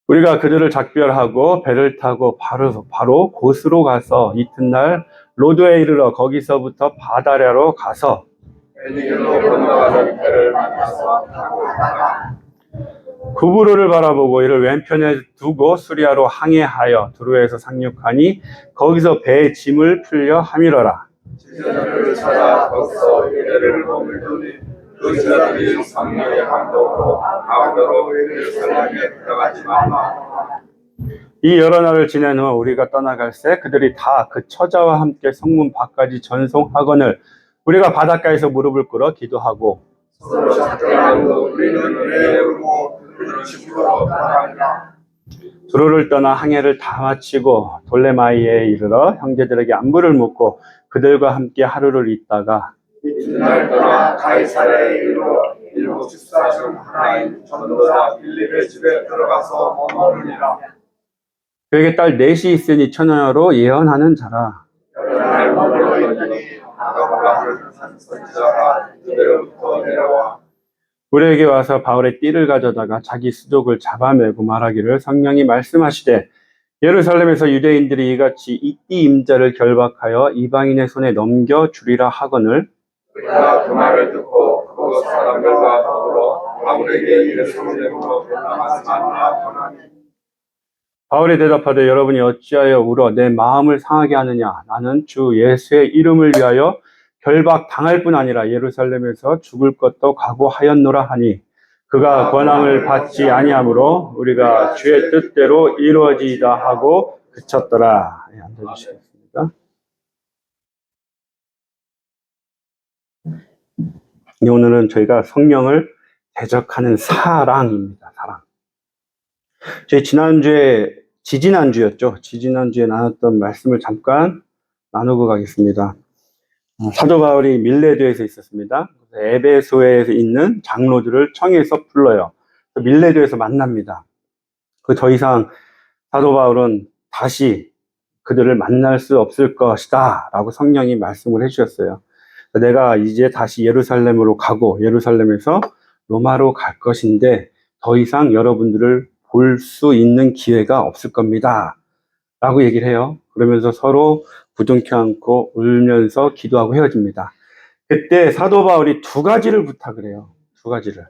우리가 그들을 작별하고 배를 타고 바로 곳으로 가서 이튿날 로드에 이르러 거기서부터 바다랴로 가서 베니게로 건너가는 배를 만나서 타고 가다가 구브로를 바라보고 이를 왼편에 두고 수리아로 항해하여 두로에서 상륙하니 거기서 배의 짐을 풀려 함이러라. 제자들을 찾아 거기서 이래를 머물더니 그 제자들이 성령의 감동으로 아무도 예루살렘에 들어가지 말라. 이 여러 날을 지낸 후 우리가 떠나갈새 그들이 다 그 처자와 함께 성문 밖까지 전송하거늘 우리가 바닷가에서 무릎을 꿇어 기도하고 서로 작별하고 우리는 배에 오르고 그들은 집으로 돌아가니라. 두로를 떠나 항해를 다 마치고 돌레마이에 이르러 형제들에게 안부를 묻고 그들과 함께 하루를 있다가 이튿날 떠나 가이사랴에 이르러 일곱 집사 중 하나인 전도자 빌립의 집에 들어가서 머무르니라. 그에게 딸 넷이 있으니 처녀로 예언하는 자라. 여러 날 머물러 있더니 아가보라는 한 선지자가 그대로부터 내려와 우리에게 와서 바울의 띠를 가져다가 자기 수족을 잡아매고 말하기를 성령이 말씀하시되 예루살렘에서 유대인들이 이같이 이 띠 임자를 결박하여 이방인의 손에 넘겨주리라 하거늘 우리가 그 말을 듣고 그곳 사람들과 더불어 바울에게 예루살렘으로 올라가지 말라 권하니 바울이 대답하되 여러분이 어찌하여 울어 내 마음을 상하게 하느냐. 나는 주 예수의 이름을 위하여 결박 당할 뿐 아니라 예루살렘에서 죽을 것도 각오하였노라 하니 그가 권함을 받지 아니하므로 우리가 주의 뜻대로 이루어지이다 하고 그쳤더라. 앉아주시겠습니다. 오늘은 저희가 성령을 대적하는 사랑입니다. 사랑. 저희 지지난주였죠. 지지난주에 나눴던 말씀을 잠깐 나누고 가겠습니다. 사도 바울이 밀레도에서 있었습니다. 에베소에 있는 장로들을 청해서 불러요. 밀레도에서 만납니다. 더 이상 사도 바울은 다시 그들을 만날 수 없을 것이다 라고 성령이 말씀을 해주셨어요. 내가 이제 다시 예루살렘으로 가고 예루살렘에서 로마로 갈 것인데 더 이상 여러분들을 볼 수 있는 기회가 없을 겁니다 라고 얘기를 해요. 그러면서 서로 부둥켜 안고 울면서 기도하고 헤어집니다. 그때 사도 바울이 두 가지를 부탁을 해요. 두 가지를.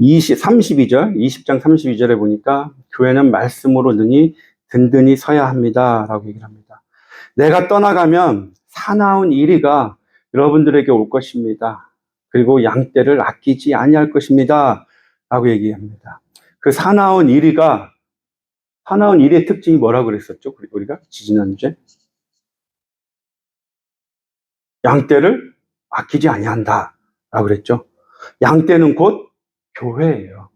32절, 20장 32절에 보니까 교회는 말씀으로 능히 든든히 서야 합니다 라고 얘기를 합니다. 내가 떠나가면 사나운 이리가 여러분들에게 올 것입니다. 그리고 양떼를 아끼지 아니할 것입니다 라고 얘기합니다. 그 사나운 이리의 특징이 뭐라고 그랬었죠? 우리가 지지난주에 양떼를 아끼지 아니한다 라고 그랬죠. 양떼는 곧 교회예요.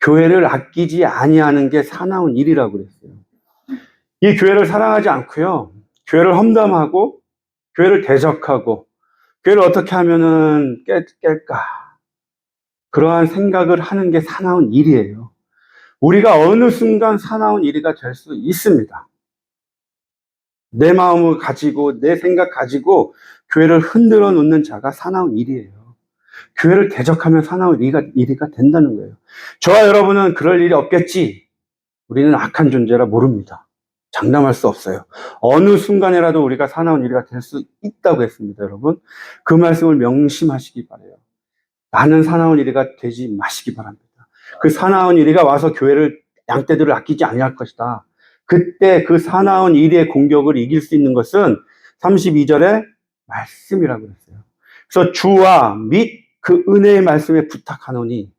교회를 아끼지 아니하는 게 사나운 일이라고 그랬어요. 이 교회를 사랑하지 않고요, 교회를 험담하고 교회를 대적하고 교회를 어떻게 하면은 깰까 그러한 생각을 하는 게 사나운 일이에요. 우리가 어느 순간 사나운 일이가 될 수 있습니다. 내 마음을 가지고 내 생각 가지고 교회를 흔들어 놓는 자가 사나운 일이에요. 교회를 대적하면 사나운 일이가 된다는 거예요. 저와 여러분은 그럴 일이 없겠지. 우리는 악한 존재라 모릅니다. 장담할 수 없어요. 어느 순간이라도 우리가 사나운 일이가 될 수 있다고 했습니다, 여러분. 그 말씀을 명심하시기 바라요. 나는 사나운 일이가 되지 마시기 바랍니다. 그 사나운 이리가 와서 교회를 양떼들을 아끼지 아니할 것이다. 그때 그 사나운 이리의 공격을 이길 수 있는 것은 32절에 말씀이라고 했어요. 그래서 주와 및 그 은혜의 말씀에 부탁하노니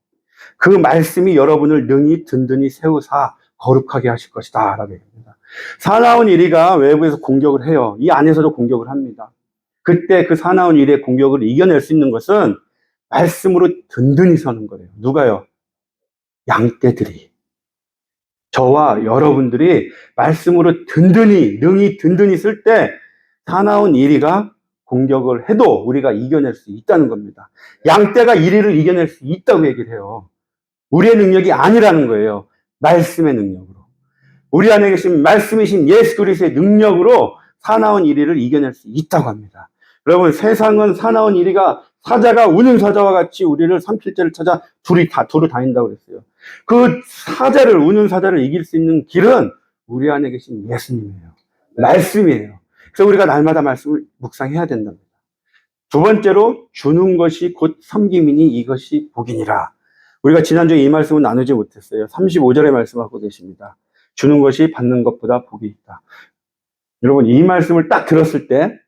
그 말씀이 여러분을 능히 든든히 세우사 거룩하게 하실 것이다 라고 얘기합니다. 사나운 이리가 외부에서 공격을 해요. 이 안에서도 공격을 합니다. 그때 그 사나운 이리의 공격을 이겨낼 수 있는 것은 말씀으로 든든히 서는 거예요. 누가요? 양떼들이. 저와 여러분들이 말씀으로 능히 든든히 쓸 때 사나운 이리가 공격을 해도 우리가 이겨낼 수 있다는 겁니다. 양떼가 이리를 이겨낼 수 있다고 얘기를 해요. 우리의 능력이 아니라는 거예요. 말씀의 능력으로. 우리 안에 계신 말씀이신 예수 그리스도의 능력으로 사나운 이리를 이겨낼 수 있다고 합니다. 여러분, 세상은 사나운 일이가 사자가 우는 사자와 같이 우리를 삼킬죄를 찾아 두루 다닌다고 그랬어요. 그 사자를, 우는 사자를 이길 수 있는 길은 우리 안에 계신 예수님이에요. 말씀이에요. 그래서 우리가 날마다 말씀을 묵상해야 된답니다. 두 번째로, 주는 것이 곧 섬김이니 이것이 복이니라. 우리가 지난주에 이 말씀은 나누지 못했어요. 35절에 말씀하고 계십니다. 주는 것이 받는 것보다 복이 있다. 여러분, 이 말씀을 딱 들었을 때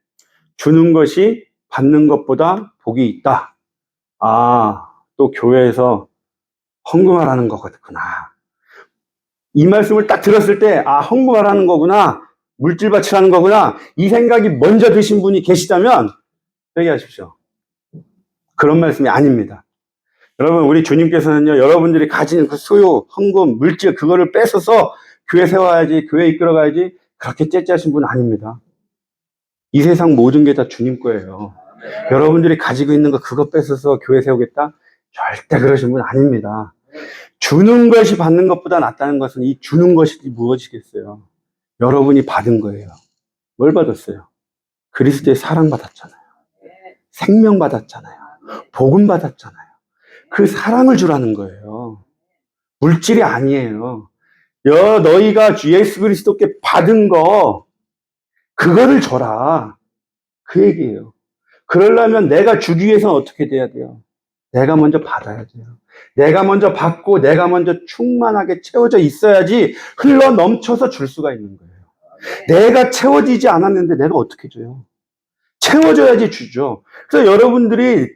주는 것이 받는 것보다 복이 있다. 아, 또 교회에서 헌금하라는 거구나. 이 말씀을 딱 들었을 때, 아, 헌금하라는 거구나. 물질 바치라는 거구나. 이 생각이 먼저 드신 분이 계시다면 회개하십시오. 그런 말씀이 아닙니다. 여러분, 우리 주님께서는요, 여러분들이 가진 그 수요, 헌금, 물질, 그거를 뺏어서 교회 세워야지, 교회 이끌어가야지, 그렇게 째째하신 분 아닙니다. 이 세상 모든 게 다 주님 거예요. 여러분들이 가지고 있는 거 그거 뺏어서 교회 세우겠다? 절대 그러신 분 아닙니다. 주는 것이 받는 것보다 낫다는 것은 이 주는 것이 무엇이겠어요? 여러분이 받은 거예요. 뭘 받았어요? 그리스도의 사랑 받았잖아요. 생명 받았잖아요. 복음 받았잖아요. 그 사랑을 주라는 거예요. 물질이 아니에요. 너희가 예수 그리스도께 받은 거, 그거를 줘라. 그 얘기예요. 그러려면 내가 주기 위해서는 어떻게 돼야 돼요? 내가 먼저 받아야 돼요. 내가 먼저 받고 내가 먼저 충만하게 채워져 있어야지 흘러 넘쳐서 줄 수가 있는 거예요. 내가 채워지지 않았는데 내가 어떻게 줘요? 채워줘야지 주죠. 그래서 여러분들이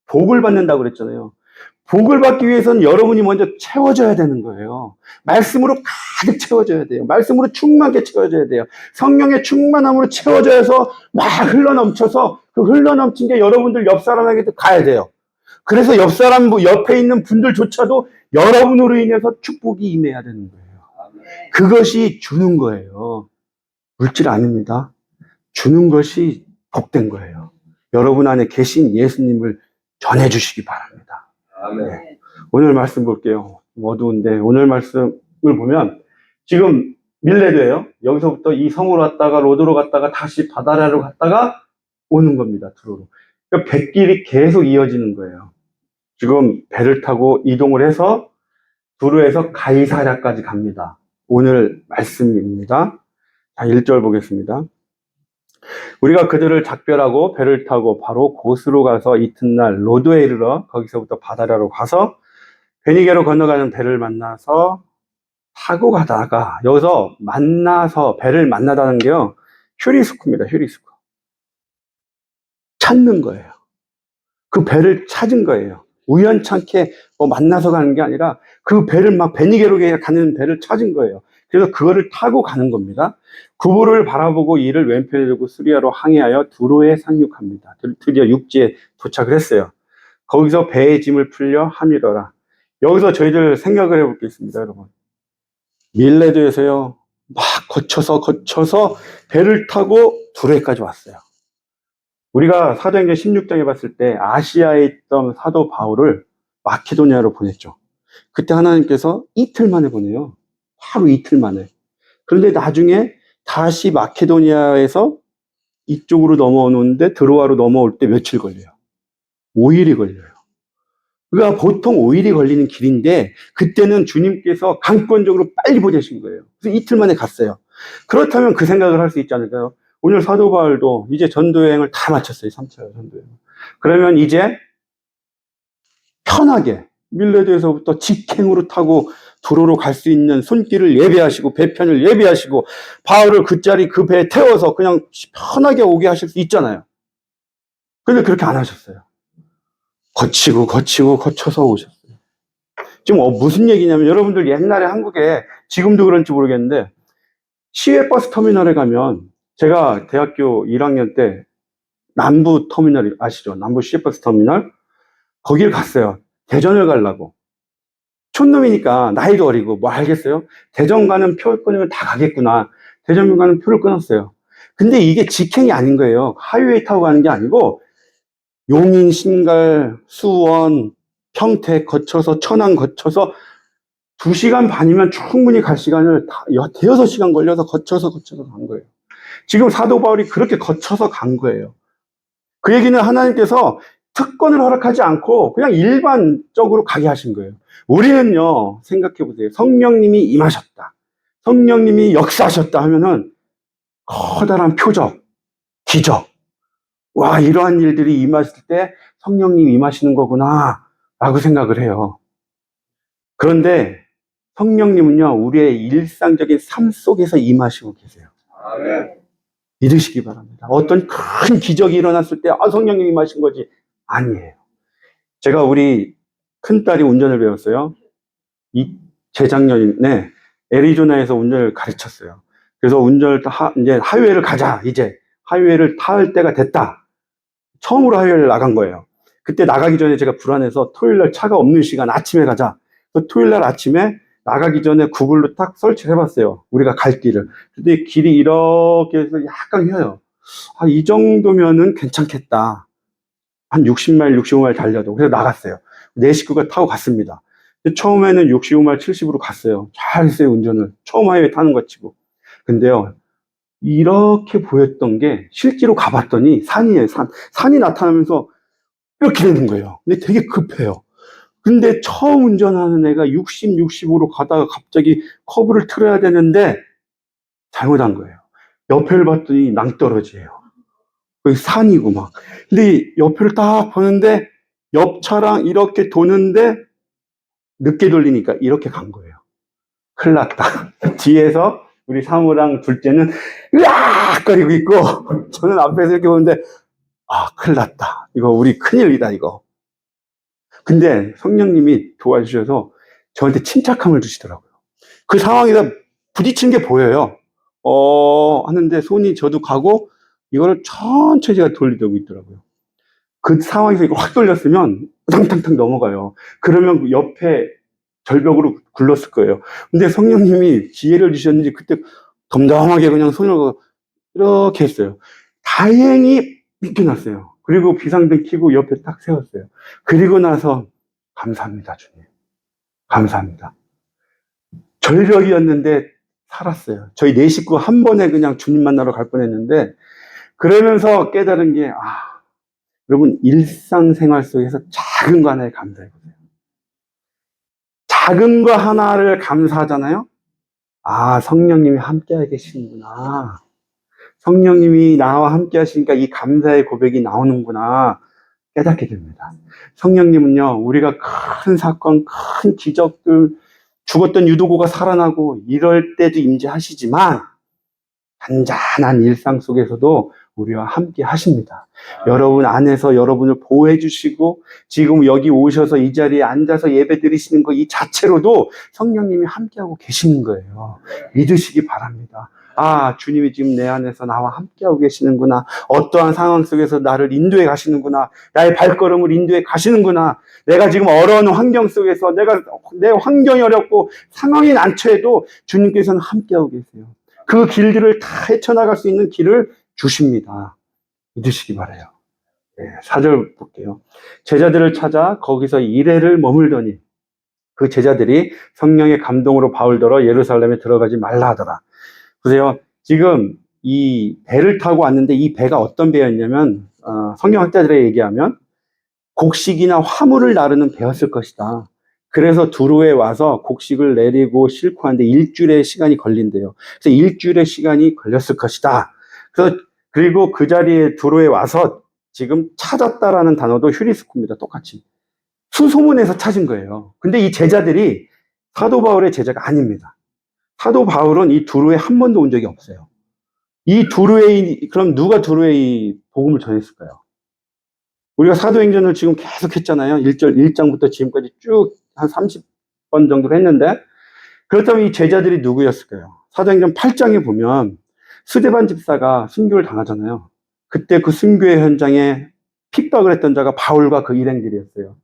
복을 받는다고 그랬잖아요. 복을 받기 위해서는 여러분이 먼저 채워져야 되는 거예요. 말씀으로 가득 채워져야 돼요. 말씀으로 충만하게 채워져야 돼요. 성령의 충만함으로 채워져서 막 흘러넘쳐서 그 흘러넘친 게 여러분들 옆 사람에게도 가야 돼요. 그래서 옆 사람, 옆에 있는 분들조차도 여러분으로 인해서 축복이 임해야 되는 거예요. 그것이 주는 거예요. 물질 아닙니다. 주는 것이 복된 거예요. 여러분 안에 계신 예수님을 전해주시기 바랍니다. 네. 오늘 말씀 볼게요. 어두운데 오늘 말씀을 보면 지금 밀레도예요. 여기서부터 이 성으로 갔다가 로드로 갔다가 다시 바다라로 갔다가 오는 겁니다. 두로로. 그러니까 뱃길이 계속 이어지는 거예요. 지금 배를 타고 이동을 해서 두로에서 가이사랴까지 갑니다. 오늘 말씀입니다. 자, 1절 보겠습니다. 우리가 그들을 작별하고 배를 타고 바로 곳으로 가서 이튿날 로드에 이르러 거기서부터 바다라로 가서 베니게로 건너가는 배를 만나서 타고 가다가, 여기서 만나서 배를 만나다는 게요, 휴리스쿠입니다. 휴리스쿠. 찾는 거예요. 그 배를 찾은 거예요. 우연찮게 만나서 가는 게 아니라 그 배를 막 베니게로 가는 배를 찾은 거예요. 그래서 그거를 타고 가는 겁니다. 구보를 바라보고 이를 왼편에 두고 수리아로 항해하여 두로에 상륙합니다. 드디어 육지에 도착을 했어요. 거기서 배의 짐을 풀려 함이러라. 여기서 저희들 생각을 해볼 게 있습니다, 여러분. 밀레도에서요, 막 거쳐서 배를 타고 두로에까지 왔어요. 우리가 사도행전 16장에 봤을 때 아시아에 있던 사도 바울을 마케도니아로 보냈죠. 그때 하나님께서 이틀 만에 보내요. 하루 이틀 만에. 그런데 나중에 다시 마케도니아에서 이쪽으로 넘어오는데 드로아로 넘어올 때 며칠 걸려요? 5일이 걸려요. 그러니까 보통 5일이 걸리는 길인데 그때는 주님께서 강권적으로 빨리 보내신 거예요. 그래서 이틀 만에 갔어요. 그렇다면 그 생각을 할 수 있지 않을까요? 오늘 사도 바울도 이제 전도여행을 다 마쳤어요. 3차 전도여행. 그러면 이제 편하게 밀레도에서부터 직행으로 타고 두로로 갈 수 있는 손길을 예배하시고 배편을 예배하시고 바울을 그 자리 그 배에 태워서 그냥 편하게 오게 하실 수 있잖아요. 근데 그렇게 안 하셨어요. 거쳐서 오셨어요. 지금 무슨 얘기냐면, 여러분들 옛날에 한국에, 지금도 그런지 모르겠는데 시외버스 터미널에 가면, 제가 대학교 1학년 때 남부 터미널 아시죠? 남부 시외버스 터미널 거길 갔어요. 대전을 가려고. 촌놈이니까 나이도 어리고 뭐 알겠어요? 대전 가는 표 끊으면 다 가겠구나. 대전 가는 표를 끊었어요. 근데 이게 직행이 아닌 거예요. 하이웨이 타고 가는 게 아니고 용인, 신갈, 수원, 평택 거쳐서 천안 거쳐서 2시간 반이면 충분히 갈 시간을 대여섯 시간 걸려서 거쳐서 간 거예요. 지금 사도 바울이 그렇게 거쳐서 간 거예요. 그 얘기는 하나님께서 특권을 허락하지 않고 그냥 일반적으로 가게 하신 거예요. 우리는요, 생각해 보세요. 성령님이 임하셨다. 성령님이 역사하셨다 하면은 커다란 표적, 기적. 와, 이러한 일들이 임하실 때 성령님이 임하시는 거구나. 라고 생각을 해요. 그런데 성령님은요, 우리의 일상적인 삶 속에서 임하시고 계세요. 아멘. 믿으시기 바랍니다. 어떤 큰 기적이 일어났을 때, 성령님이 임하신 거지. 아니에요. 제가 우리 큰딸이 운전을 배웠어요. 재작년에 애리조나에서 운전을 가르쳤어요. 그래서 이제 하이웨이를 가자. 이제 하이웨이를 탈 때가 됐다. 처음으로 하이웨이를 나간 거예요. 그때 나가기 전에 제가 불안해서 토요일날 차가 없는 시간 아침에 가자. 토요일날 아침에 나가기 전에 구글로 딱 설치를 해봤어요. 우리가 갈 길을. 근데 길이 이렇게 해서 약간 휘어요. 이 정도면은 괜찮겠다. 한 60마일, 65마일 달려도. 그래서 나갔어요. 내 식구가 타고 갔습니다. 처음에는 65마일, 70으로 갔어요. 잘했어요, 운전을. 처음 하이웨이 타는 것 치고. 근데요, 이렇게 보였던 게 실제로 가봤더니 산이에요, 산. 산이 나타나면서 이렇게 되는 거예요. 근데 되게 급해요. 근데 처음 운전하는 애가 60, 65로 가다가 갑자기 커브를 틀어야 되는데 잘못한 거예요. 옆에를 봤더니 낭떠러지예요. 거기 산이고 막. 근데 옆을 딱 보는데 옆 차랑 이렇게 도는데 늦게 돌리니까 이렇게 간 거예요. 큰일 났다. 뒤에서 우리 사무랑 둘째는 으악거리고 있고 저는 앞에서 이렇게 보는데 큰일 났다. 이거 우리 큰일이다 이거. 근데 성령님이 도와주셔서 저한테 침착함을 주시더라고요. 그 상황에서 부딪힌 게 보여요. 하는데 손이 저도 가고 이거를 천천히 제가 돌리고 있더라고요. 그 상황에서 이거 확 돌렸으면 탕탕탕 넘어가요. 그러면 옆에 절벽으로 굴렀을 거예요. 근데 성령님이 기회를 주셨는지 그때 덤덤하게 그냥 손을 이렇게 했어요. 다행히 비켜났어요. 그리고 비상등 켜고 옆에 딱 세웠어요. 그리고 나서 감사합니다, 주님. 감사합니다. 절벽이었는데 살았어요. 저희 네 식구 한 번에 그냥 주님 만나러 갈 뻔했는데 그러면서 깨달은 게 여러분 일상생활 속에서 작은 거 하나에 감사해보세요. 작은 거 하나를 감사하잖아요. 성령님이 함께 계시는구나. 성령님이 나와 함께 하시니까 이 감사의 고백이 나오는구나 깨닫게 됩니다. 성령님은요, 우리가 큰 사건, 큰 기적들, 죽었던 유도고가 살아나고 이럴 때도 임재하시지만 잔잔한 일상 속에서도 우리와 함께 하십니다. 여러분 안에서 여러분을 보호해 주시고 지금 여기 오셔서 이 자리에 앉아서 예배 드리시는 것 이 자체로도 성령님이 함께하고 계시는 거예요. 믿으시기 바랍니다. 주님이 지금 내 안에서 나와 함께하고 계시는구나. 어떠한 상황 속에서 나를 인도해 가시는구나. 나의 발걸음을 인도해 가시는구나. 내가 지금 어려운 환경 속에서 내 환경이 어렵고 상황이 난처해도 주님께서는 함께하고 계세요. 그 길들을 다 헤쳐나갈 수 있는 길을 주십니다. 믿으시기 바라요. 4절 볼게요. 제자들을 찾아 거기서 이래를 머물더니 그 제자들이 성령의 감동으로 바울더러 예루살렘에 들어가지 말라 하더라. 보세요. 지금 이 배를 타고 왔는데 이 배가 어떤 배였냐면 성경학자들에 얘기하면 곡식이나 화물을 나르는 배였을 것이다. 그래서 두로에 와서 곡식을 내리고 싣고 하는데 일주일의 시간이 걸린대요. 그래서 일주일의 시간이 걸렸을 것이다. 그리고 그 자리에 두로에 와서 지금 찾았다라는 단어도 휴리스코입니다. 똑같이. 수소문에서 찾은 거예요. 근데 이 제자들이 사도 바울의 제자가 아닙니다. 사도 바울은 이 두로에 한 번도 온 적이 없어요. 그럼 누가 두로에 이 복음을 전했을까요? 우리가 사도행전을 지금 계속 했잖아요. 1장부터 지금까지 쭉 한 30번 정도로 했는데, 그렇다면 이 제자들이 누구였을까요? 사도행전 8장에 보면 스데반 집사가 순교를 당하잖아요. 그때 그 순교의 현장에 핍박을 했던 자가 바울과 그 일행들이었어요.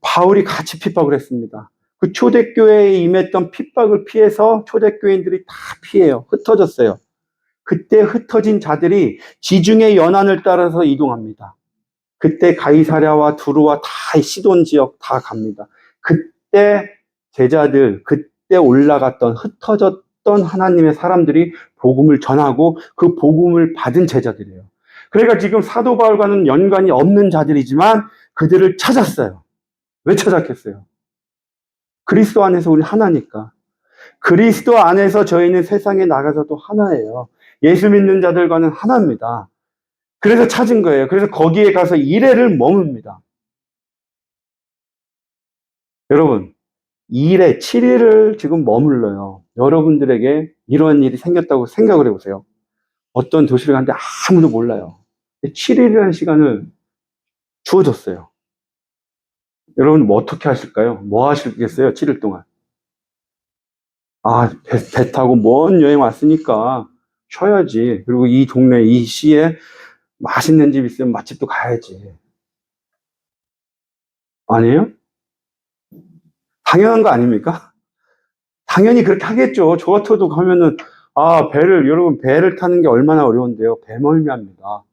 바울이 같이 핍박을 했습니다. 그 초대교회에 임했던 핍박을 피해서 초대교인들이 다 피해요. 흩어졌어요. 그때 흩어진 자들이 지중해 연안을 따라서 이동합니다. 그때 가이사랴와 두루와 다 시돈 지역 다 갑니다. 그때 제자들, 그때 올라갔던 흩어졌던 하나님의 사람들이 복음을 전하고 그 복음을 받은 제자들이에요. 그러니까 지금 사도 바울과는 연관이 없는 자들이지만 그들을 찾았어요. 왜 찾았겠어요? 그리스도 안에서 우리 하나니까. 그리스도 안에서 저희는 세상에 나가서도 하나예요. 예수 믿는 자들과는 하나입니다. 그래서 찾은 거예요. 그래서 거기에 가서 1회를 머뭅니다. 여러분, 2회, 7일을 지금 머물러요. 여러분들에게 이런 일이 생겼다고 생각을 해보세요. 어떤 도시를 갔는데 아무도 몰라요. 7일이라는 시간을 주어졌어요. 여러분, 뭐 어떻게 하실까요? 뭐 하시겠어요? 7일 동안. 아, 배 타고 먼 여행 왔으니까 쉬어야지. 그리고 이 동네, 이 시에 맛있는 집 있으면 맛집도 가야지. 아니에요? 당연한 거 아닙니까? 당연히 그렇게 하겠죠. 저 같아도 가면은, 여러분, 배를 타는 게 얼마나 어려운데요. 배멀미합니다.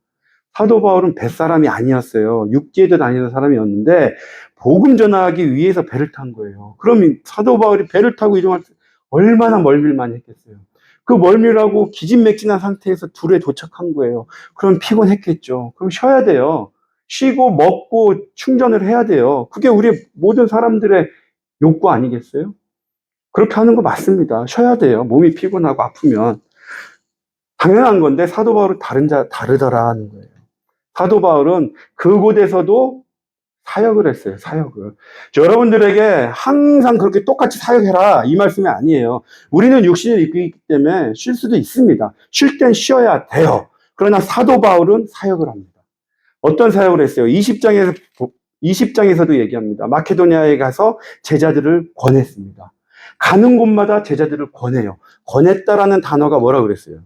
사도 바울은 뱃사람이 아니었어요. 육지에도 다니는 사람이었는데, 복음 전하기 위해서 배를 탄 거예요. 그럼 사도 바울이 배를 타고 이동할 때 얼마나 멀미를 많이 했겠어요. 그 멀미라고 기진맥진한 상태에서 둘에 도착한 거예요. 그럼 피곤했겠죠. 그럼 쉬어야 돼요. 쉬고 먹고 충전을 해야 돼요. 그게 우리 모든 사람들의 욕구 아니겠어요? 그렇게 하는 거 맞습니다. 쉬어야 돼요. 몸이 피곤하고 아프면. 당연한 건데 사도 바울은 다르더라 하는 거예요. 사도 바울은 그곳에서도 사역을 했어요. 사역을. 여러분들에게 항상 그렇게 똑같이 사역해라 이 말씀이 아니에요. 우리는 육신을 입고 있기 때문에 쉴 수도 있습니다. 쉴 땐 쉬어야 돼요. 그러나 사도 바울은 사역을 합니다. 어떤 사역을 했어요? 20장에서도 얘기합니다. 마케도니아에 가서 제자들을 권했습니다. 가는 곳마다 제자들을 권해요. 권했다라는 단어가 뭐라 그랬어요?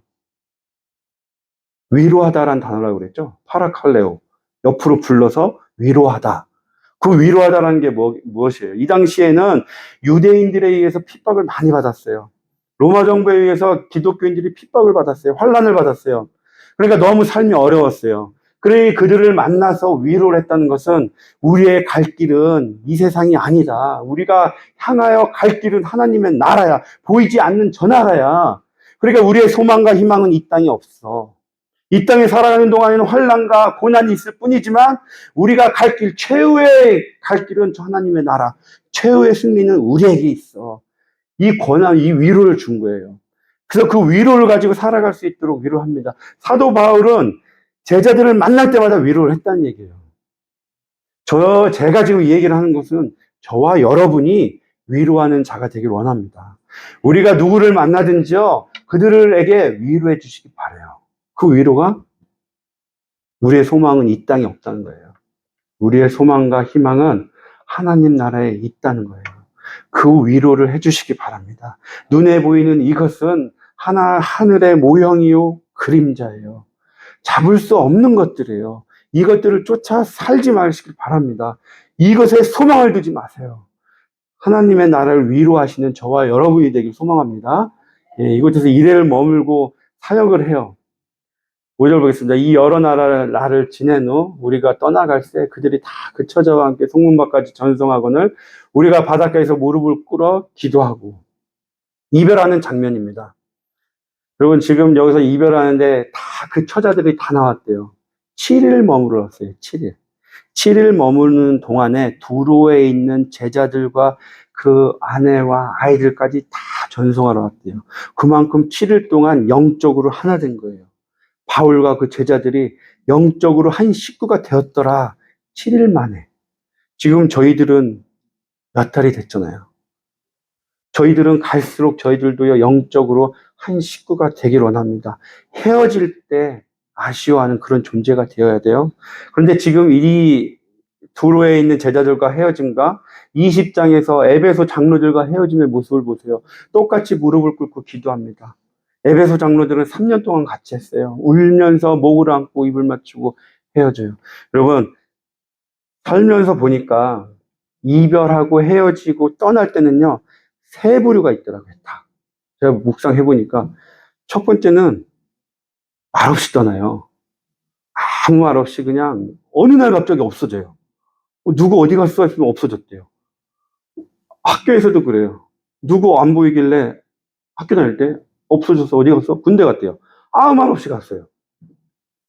위로하다라는 단어라고 그랬죠. 파라칼레오. 옆으로 불러서 위로하다. 그 위로하다라는 게 무엇이에요? 이 당시에는 유대인들에 의해서 핍박을 많이 받았어요. 로마 정부에 의해서 기독교인들이 핍박을 받았어요. 환란을 받았어요. 그러니까 너무 삶이 어려웠어요. 그러니 그들을 만나서 위로를 했다는 것은 우리의 갈 길은 이 세상이 아니다. 우리가 향하여 갈 길은 하나님의 나라야. 보이지 않는 저 나라야. 그러니까 우리의 소망과 희망은 이 땅에 없어. 이 땅에 살아가는 동안에는 환난과 고난이 있을 뿐이지만 우리가 갈 길, 최후의 갈 길은 저 하나님의 나라, 최후의 승리는 우리에게 있어. 이 권한, 이 위로를 준 거예요. 그래서 그 위로를 가지고 살아갈 수 있도록 위로합니다. 사도 바울은 제자들을 만날 때마다 위로를 했다는 얘기예요. 제가 지금 이 얘기를 하는 것은 저와 여러분이 위로하는 자가 되길 원합니다. 우리가 누구를 만나든지요, 그들에게 위로해 주시기 바라요. 그 위로가 우리의 소망은 이 땅에 없다는 거예요. 우리의 소망과 희망은 하나님 나라에 있다는 거예요. 그 위로를 해주시기 바랍니다. 눈에 보이는 이것은 하늘의 모형이요, 그림자예요. 잡을 수 없는 것들이에요. 이것들을 쫓아 살지 마시길 바랍니다. 이것에 소망을 두지 마세요. 하나님의 나라를 위로하시는 저와 여러분이 되길 소망합니다. 이곳에서 이래를 머물고 사역을 해요. 5절 보겠습니다. 이 여러 나라를 지낸 후 우리가 떠나갈새 그들이 다 그 처자와 함께 성문밖까지 전송하거늘 우리가 바닷가에서 무릎을 꿇어 기도하고 이별하는 장면입니다. 여러분 지금 여기서 이별하는데 다 그 처자들이 다 나왔대요. 7일 머물렀어요. 7일. 7일 머무는 동안에 두로에 있는 제자들과 그 아내와 아이들까지 다 전송하러 왔대요. 그만큼 7일 동안 영적으로 하나 된 거예요. 바울과 그 제자들이 영적으로 한 식구가 되었더라. 7일 만에. 지금 저희들은 몇 달이 됐잖아요. 저희들은 갈수록 저희들도요, 영적으로 한 식구가 되길 원합니다. 헤어질 때 아쉬워하는 그런 존재가 되어야 돼요. 그런데 지금 이 두로에 있는 제자들과 헤어짐과 20장에서 에베소 장로들과 헤어짐의 모습을 보세요. 똑같이 무릎을 꿇고 기도합니다. 에베소 장로들은 3년 동안 같이 했어요. 울면서 목을 안고 입을 맞추고 헤어져요. 여러분, 살면서 보니까 이별하고 헤어지고 떠날 때는요, 세 부류가 있더라고요. 다. 제가 묵상해보니까 첫 번째는 말없이 떠나요. 아무 말 없이 그냥 어느 날 갑자기 없어져요. 누구 어디 갔어 했으면 없어졌대요. 학교에서도 그래요. 누구 안 보이길래 학교 다닐 때 없어져서 어디 갔어? 군대 갔대요. 아무 말 없이 갔어요.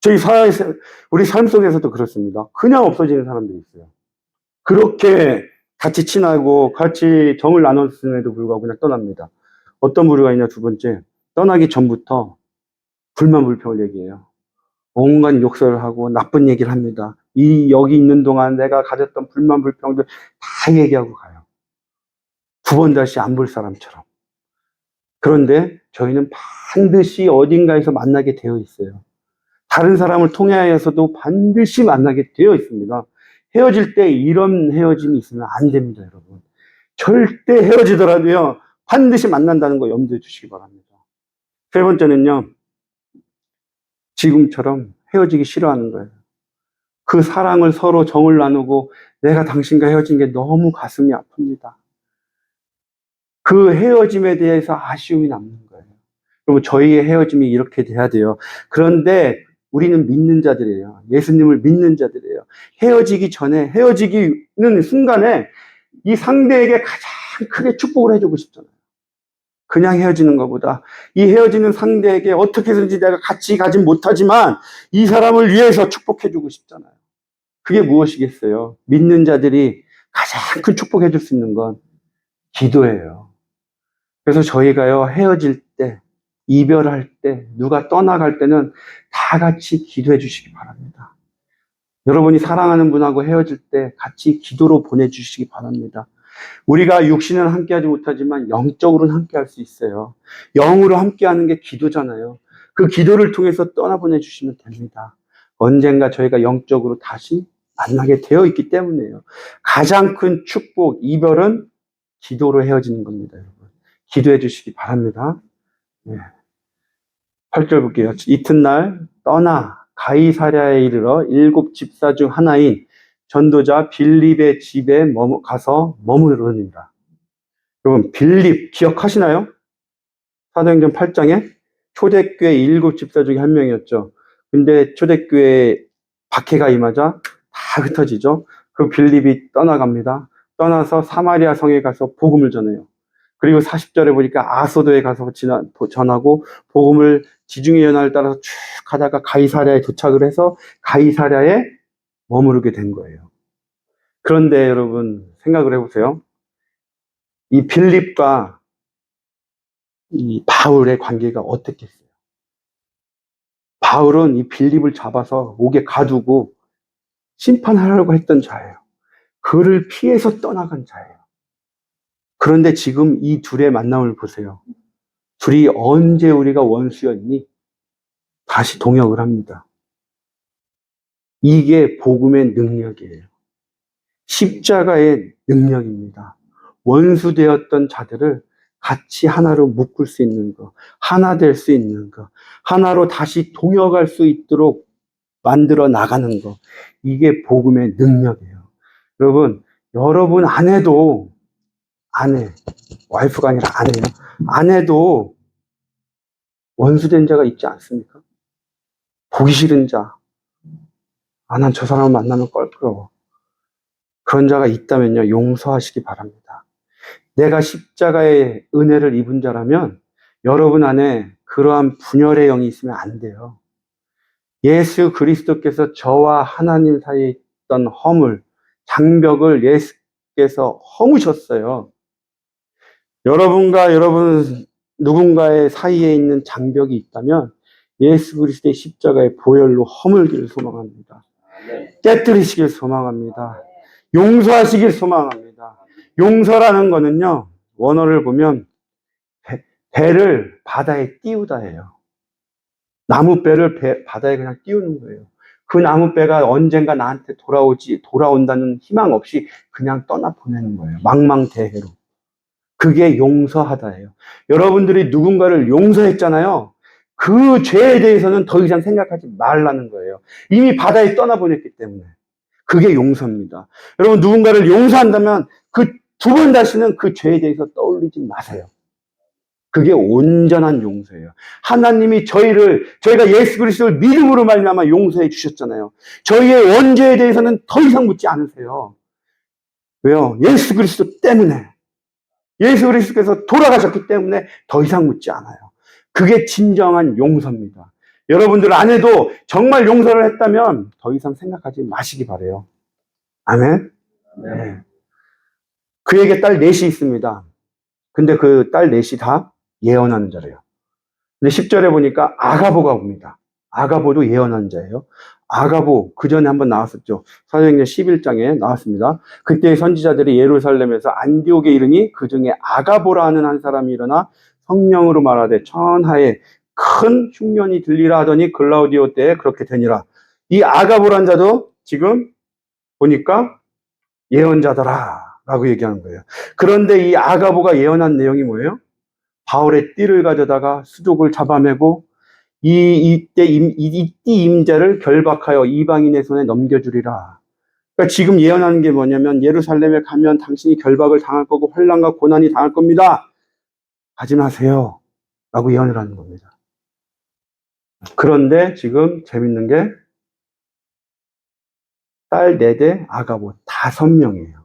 저희 사회에서, 우리 삶 속에서도 그렇습니다. 그냥 없어지는 사람들이 있어요. 그렇게 같이 친하고 같이 정을 나눴음에도 불구하고 그냥 떠납니다. 어떤 부류가 있냐, 두 번째. 떠나기 전부터 불만 불평을 얘기해요. 온갖 욕설을 하고 나쁜 얘기를 합니다. 여기 있는 동안 내가 가졌던 불만 불평들 다 얘기하고 가요. 두 번 다시 안 볼 사람처럼. 그런데 저희는 반드시 어딘가에서 만나게 되어 있어요. 다른 사람을 통하여서도 반드시 만나게 되어 있습니다. 헤어질 때 이런 헤어짐이 있으면 안 됩니다, 여러분. 절대 헤어지더라도요, 반드시 만난다는 거 염두에 두시기 바랍니다. 세 번째는요, 지금처럼 헤어지기 싫어하는 거예요. 그 사랑을 서로 정을 나누고 내가 당신과 헤어진 게 너무 가슴이 아픕니다. 그 헤어짐에 대해서 아쉬움이 남는 거예요. 그리고 저희의 헤어짐이 이렇게 돼야 돼요. 그런데 우리는 믿는 자들이에요. 예수님을 믿는 자들이에요. 헤어지기 전에, 헤어지기는 순간에 이 상대에게 가장 크게 축복을 해주고 싶잖아요. 그냥 헤어지는 것보다 이 헤어지는 상대에게 어떻게든지 내가 같이 가진 못하지만 이 사람을 위해서 축복해주고 싶잖아요. 그게 무엇이겠어요? 믿는 자들이 가장 큰 축복해줄 수 있는 건 기도예요. 그래서 저희가요, 헤어질 때, 이별할 때, 누가 떠나갈 때는 다 같이 기도해 주시기 바랍니다. 여러분이 사랑하는 분하고 헤어질 때 같이 기도로 보내주시기 바랍니다. 우리가 육신은 함께하지 못하지만 영적으로는 함께할 수 있어요. 영으로 함께하는 게 기도잖아요. 그 기도를 통해서 떠나보내주시면 됩니다. 언젠가 저희가 영적으로 다시 만나게 되어 있기 때문에요. 가장 큰 축복, 이별은 기도로 헤어지는 겁니다, 여러분. 기도해 주시기 바랍니다. 네. 8절 볼게요. 이튿날 떠나 가이사랴에 이르러 7 집사 중 하나인 전도자 빌립의 집에 가서 머무르니라. 여러분, 빌립 기억하시나요? 사도행전 8장에 초대교회 7 집사 중에 한 명이었죠. 근데 초대교회에 박해가 임하자 다 흩어지죠. 그 빌립이 떠나갑니다. 떠나서 사마리아 성에 가서 복음을 전해요. 그리고 40절에 보니까 아소도에 가서 전하고 복음을 지중해 연안을 따라서 쭉 가다가 가이사랴에 도착을 해서 가이사랴에 머무르게 된 거예요. 그런데 여러분 생각을 해보세요. 이 빌립과 이 바울의 관계가 어떻겠어요? 바울은 이 빌립을 잡아서 옥에 가두고 심판하려고 했던 자예요. 그를 피해서 떠나간 자예요. 그런데 지금 이 둘의 만남을 보세요. 둘이 언제 우리가 원수였니? 다시 동역을 합니다. 이게 복음의 능력이에요. 십자가의 능력입니다. 원수되었던 자들을 같이 하나로 묶을 수 있는 거, 하나 될 수 있는 거, 하나로 다시 동역할 수 있도록 만들어 나가는 거, 이게 복음의 능력이에요. 여러분, 여러분 아내도, 와이프가 아니라 아내예요. 아내도 원수된 자가 있지 않습니까? 보기 싫은 자, 난 저 사람을 만나면 껄끄러워. 그런 자가 있다면요, 용서하시기 바랍니다. 내가 십자가의 은혜를 입은 자라면 여러분 안에 그러한 분열의 영이 있으면 안 돼요. 예수 그리스도께서 저와 하나님 사이에 있던 허물, 장벽을 예수께서 허무셨어요. 여러분과 여러분 누군가의 사이에 있는 장벽이 있다면 예수 그리스도의 십자가의 보혈로 허물기를 소망합니다. 깨뜨리시길 소망합니다. 용서하시길 소망합니다. 용서라는 거는요, 원어를 보면 배를 바다에 띄우다예요. 나무배를 바다에 그냥 띄우는 거예요. 그 나무배가 언젠가 나한테 돌아온다는 희망 없이 그냥 떠나보내는 거예요. 망망대해로. 그게 용서하다예요. 여러분들이 누군가를 용서했잖아요. 그 죄에 대해서는 더 이상 생각하지 말라는 거예요. 이미 바다에 떠나보냈기 때문에. 그게 용서입니다. 여러분 누군가를 용서한다면 그 두 번 다시는 그 죄에 대해서 떠올리지 마세요. 그게 온전한 용서예요. 하나님이 저희가 예수 그리스도를 믿음으로 말미암아 용서해 주셨잖아요. 저희의 원죄에 대해서는 더 이상 묻지 않으세요. 왜요? 예수 그리스도 때문에. 예수 그리스도께서 돌아가셨기 때문에 더 이상 묻지 않아요. 그게 진정한 용서입니다. 여러분들 아내도 정말 용서를 했다면 더 이상 생각하지 마시기 바래요. 아멘. 네. 그에게 딸 넷이 있습니다. 근데 그 딸 넷이 다 예언하는 자래요. 근데 10절에 보니까 아가보가 옵니다. 아가보도 예언하는 자예요. 아가보, 그 전에 한번 나왔었죠. 사도행전 11장에 나왔습니다. 그때 선지자들이 예루살렘에서 안디옥에 이르니 그 중에 아가보라 하는 한 사람이 일어나 성령으로 말하되 천하에 큰 흉년이 들리라 하더니 글라우디오 때에 그렇게 되니라. 이 아가보란 자도 지금 보니까 예언자더라 라고 얘기하는 거예요. 그런데 이 아가보가 예언한 내용이 뭐예요? 바울의 띠를 가져다가 수족을 잡아매고 이띠 임자를 결박하여 이방인의 손에 넘겨주리라. 그러니까 지금 예언하는 게 뭐냐면 예루살렘에 가면 당신이 결박을 당할 거고 환난과 고난이 당할 겁니다. 가지 마세요 라고 예언을 하는 겁니다. 그런데 지금 재밌는 게 딸 4대 아가보 5명이에요.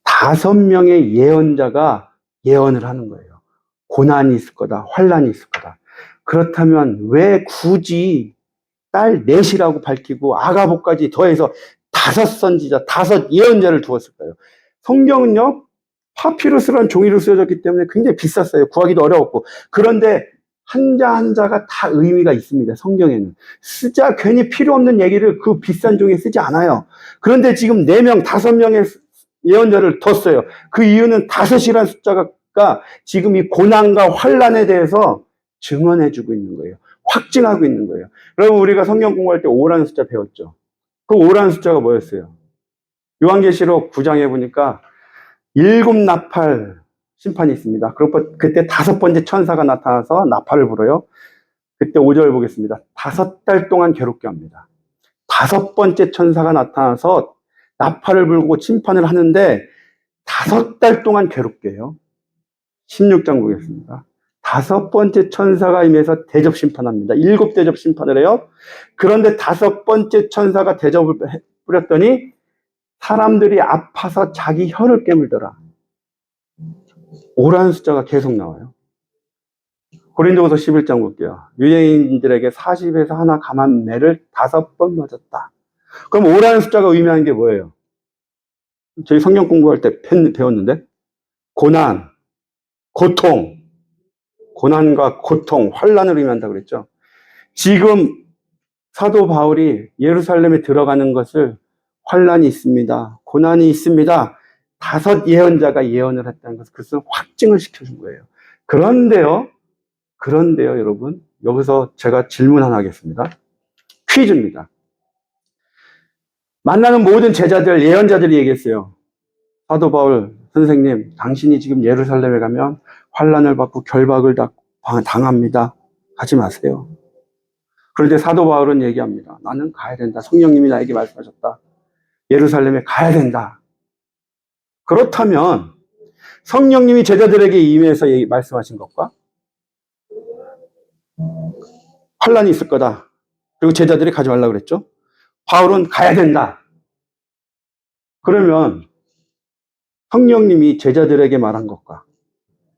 5명의 예언자가 예언을 하는 거예요. 고난이 있을 거다. 환난이 있을 거다. 그렇다면 왜 굳이 딸 넷이라고 밝히고 아가보까지 더해서 5 선지자, 5 예언자를 두었을까요? 성경은요, 파피루스라는 종이로 쓰여졌기 때문에 굉장히 비쌌어요. 구하기도 어려웠고. 그런데 한자 한자가 다 의미가 있습니다. 성경에는. 쓰자 괜히 필요 없는 얘기를 그 비싼 종이에 쓰지 않아요. 그런데 지금 4명, 5명의 예언자를 뒀어요. 그 이유는 5이라는 숫자가 지금 이 고난과 환난에 대해서 증언해주고 있는 거예요. 확증하고 있는 거예요. 여러분, 우리가 성경 공부할 때 5라는 숫자 배웠죠. 그 5라는 숫자가 뭐였어요? 요한계시록 9장에 보니까 7 나팔 심판이 있습니다. 그때 5번째 천사가 나타나서 나팔을 불어요. 그때 5절 보겠습니다. 5달 동안 괴롭게 합니다. 5번째 천사가 나타나서 나팔을 불고 심판을 하는데 5달 동안 괴롭게 해요. 16장 보겠습니다. 5번째 천사가 임해서 대접 심판합니다. 7 대접 심판을 해요. 그런데 5번째 천사가 대접을 뿌렸더니 사람들이 아파서 자기 혀를 깨물더라. 5라는 숫자가 계속 나와요. 고린도후서 11장 볼게요. 유대인들에게 40에서 하나 감한 매를 5번 맞았다. 그럼 5라는 숫자가 의미하는 게 뭐예요? 저희 성경 공부할 때 배웠는데 고난, 고통, 고난과 고통, 환난을 의미한다고 그랬죠. 지금 사도 바울이 예루살렘에 들어가는 것을 환난이 있습니다. 고난이 있습니다. 5 예언자가 예언을 했다는 것을 그것을 확증을 시켜준 거예요. 그런데요, 여러분, 여기서 제가 질문 하나 하겠습니다. 퀴즈입니다. 만나는 모든 제자들, 예언자들이 얘기했어요. 사도 바울 선생님, 당신이 지금 예루살렘에 가면 환난을 받고 결박을 당합니다. 가지 마세요. 그런데 사도 바울은 얘기합니다. 나는 가야 된다. 성령님이 나에게 말씀하셨다. 예루살렘에 가야 된다. 그렇다면 성령님이 제자들에게 임해서 말씀하신 것과 환난이 있을 거다. 그리고 제자들이 가지 말라고 그랬죠. 바울은 가야 된다. 그러면 성령님이 제자들에게 말한 것과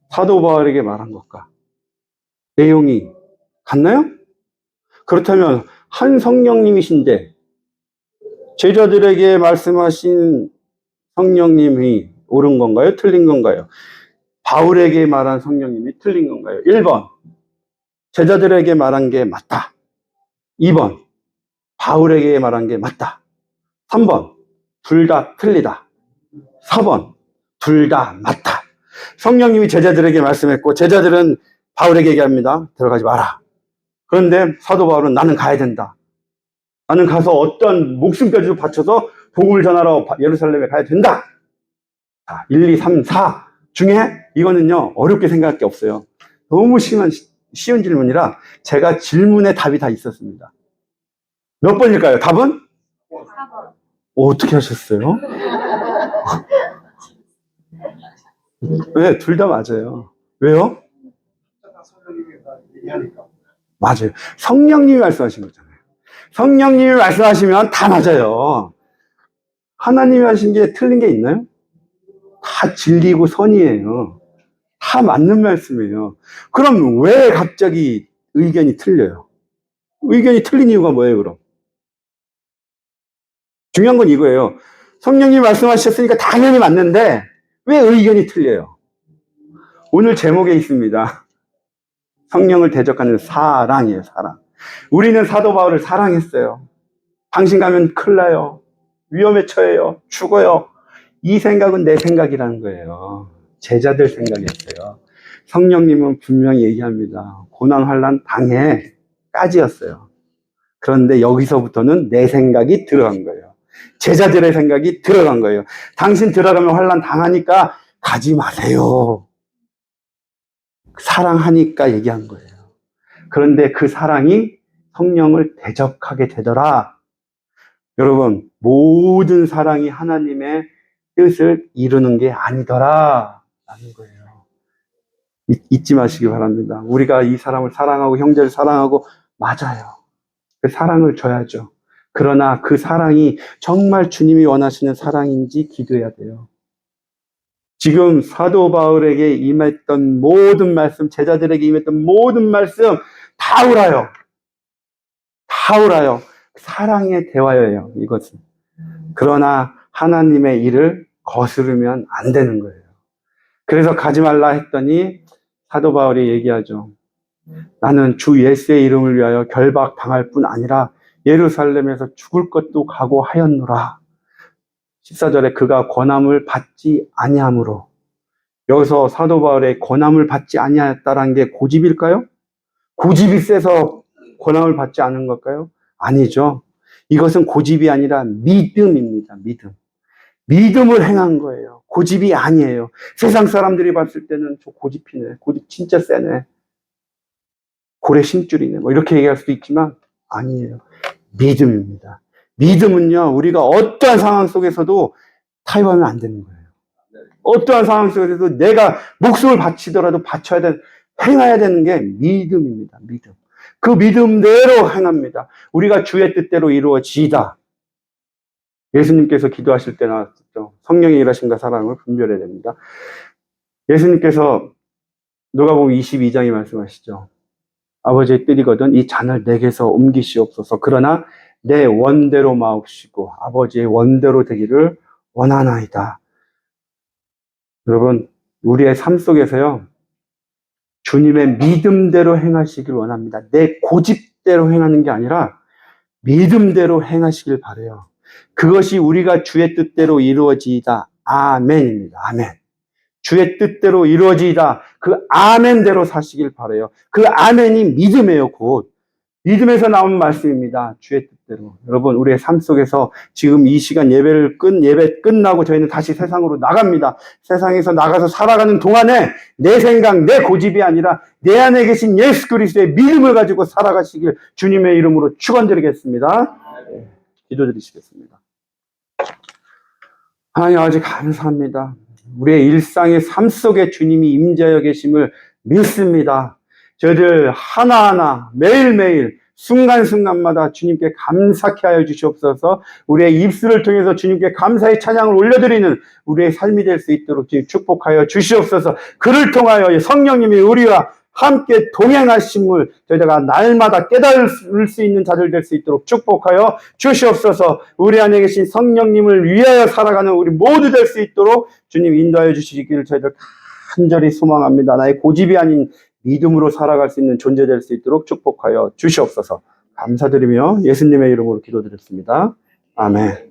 사도 바울에게 말한 것과 내용이 같나요? 그렇다면 한 성령님이신데 제자들에게 말씀하신 성령님이 옳은 건가요? 틀린 건가요? 바울에게 말한 성령님이 틀린 건가요? 1번, 제자들에게 말한 게 맞다. 2번, 바울에게 말한 게 맞다. 3번, 둘 다 틀리다. 4번, 둘 다 맞다. 성령님이 제자들에게 말씀했고 제자들은 바울에게 얘기합니다. 들어가지 마라. 그런데 사도 바울은 나는 가야 된다. 나는 가서 어떤 목숨까지도 바쳐서 복음을 전하러 예루살렘에 가야 된다. 자, 1, 2, 3, 4 중에 이거는요 어렵게 생각할 게 없어요. 너무 쉬운 질문이라 제가 질문에 답이 다 있었습니다. 몇 번일까요? 답은? 4번. 어떻게 하셨어요? 네, 둘 다 맞아요. 왜요? 맞아요. 성령님이 말씀하신 거잖아요. 성령님이 말씀하시면 다 맞아요. 하나님이 하신 게 틀린 게 있나요? 다 진리고 선이에요. 다 맞는 말씀이에요. 그럼 왜 갑자기 의견이 틀려요. 의견이 틀린 이유가 뭐예요, 그럼? 중요한 건 이거예요. 성령님 말씀하셨으니까 당연히 맞는데 왜 의견이 틀려요? 오늘 제목에 있습니다. 성령을 대적하는 사랑이에요, 사랑. 우리는 사도 바울을 사랑했어요. 당신 가면 큰일 나요. 위험에 처해요. 죽어요. 이 생각은 내 생각이라는 거예요. 제자들 생각이었어요. 성령님은 분명히 얘기합니다. 고난 환난 당해 까지였어요. 그런데 여기서부터는 내 생각이 들어간 거예요. 제자들의 생각이 들어간 거예요. 당신 들어가면 환난 당하니까 가지 마세요. 사랑하니까 얘기한 거예요. 그런데 그 사랑이 성령을 대적하게 되더라. 여러분, 모든 사랑이 하나님의 뜻을 이루는 게 아니더라 라는 거예요. 잊지 마시기 바랍니다. 우리가 이 사람을 사랑하고 형제를 사랑하고 맞아요. 그 사랑을 줘야죠. 그러나 그 사랑이 정말 주님이 원하시는 사랑인지 기도해야 돼요. 지금 사도 바울에게 임했던 모든 말씀, 제자들에게 임했던 모든 말씀 다 옳아요. 다 옳아요. 사랑의 대화예요, 이것은. 그러나 하나님의 일을 거스르면 안 되는 거예요. 그래서 가지 말라 했더니 사도 바울이 얘기하죠. 나는 주 예수의 이름을 위하여 결박 당할 뿐 아니라 예루살렘에서 죽을 것도 각오하였노라. 14절에 그가 권함을 받지 아니함으로. 여기서 사도 바울의 권함을 받지 아니하였다라는 게 고집일까요? 고집이 세서 권함을 받지 않은 걸까요? 아니죠. 이것은 고집이 아니라 믿음입니다. 믿음. 믿음을 행한 거예요. 고집이 아니에요. 세상 사람들이 봤을 때는 저 고집이네. 고집 진짜 세네. 고래 심줄이네. 뭐 이렇게 얘기할 수도 있지만 아니에요. 믿음입니다. 믿음은요, 우리가 어떠한 상황 속에서도 타협하면 안 되는 거예요. 어떠한 상황 속에서도 내가 목숨을 바치더라도 바쳐야 되는, 행해야 되는 게 믿음입니다. 믿음. 그 믿음대로 행합니다. 우리가 주의 뜻대로 이루어지이다. 예수님께서 기도하실 때 나왔죠. 성령의 일하심과 사랑을 분별해야 됩니다. 예수님께서 누가복음 22장에 말씀하시죠. 아버지의 뜻이거든 이 잔을 내게서 옮기시옵소서. 그러나 내 원대로 마옵시고 아버지의 원대로 되기를 원하나이다. 여러분, 우리의 삶 속에서요, 주님의 믿음대로 행하시길 원합니다. 내 고집대로 행하는 게 아니라 믿음대로 행하시길 바라요. 그것이 우리가 주의 뜻대로 이루어지이다. 아멘입니다. 아멘. 주의 뜻대로 이루어지이다. 그 아멘대로 사시길 바라요. 그 아멘이 믿음이에요. 곧 믿음에서 나온 말씀입니다. 주의 뜻대로. 여러분, 우리의 삶 속에서 지금 이 시간 예배 끝나고 저희는 다시 세상으로 나갑니다. 세상에서 나가서 살아가는 동안에 내 생각, 내 고집이 아니라 내 안에 계신 예수 그리스도의 믿음을 가지고 살아가시길 주님의 이름으로 축원드리겠습니다. 네, 기도드리시겠습니다. 하나님 아버지 감사합니다. 우리의 일상의 삶 속에 주님이 임재하여 계심을 믿습니다. 저희들 하나하나 매일매일 순간순간마다 주님께 감사케 하여 주시옵소서. 우리의 입술을 통해서 주님께 감사의 찬양을 올려드리는 우리의 삶이 될 수 있도록 주님 축복하여 주시옵소서. 그를 통하여 성령님이 우리와 함께 동행하심을 저희가 날마다 깨달을 수 있는 자들 될 수 있도록 축복하여 주시옵소서. 우리 안에 계신 성령님을 위하여 살아가는 우리 모두 될 수 있도록 주님 인도하여 주시기를 저희들 간절히 소망합니다. 나의 고집이 아닌 믿음으로 살아갈 수 있는 존재 될 수 있도록 축복하여 주시옵소서. 감사드리며 예수님의 이름으로 기도드렸습니다. 아멘.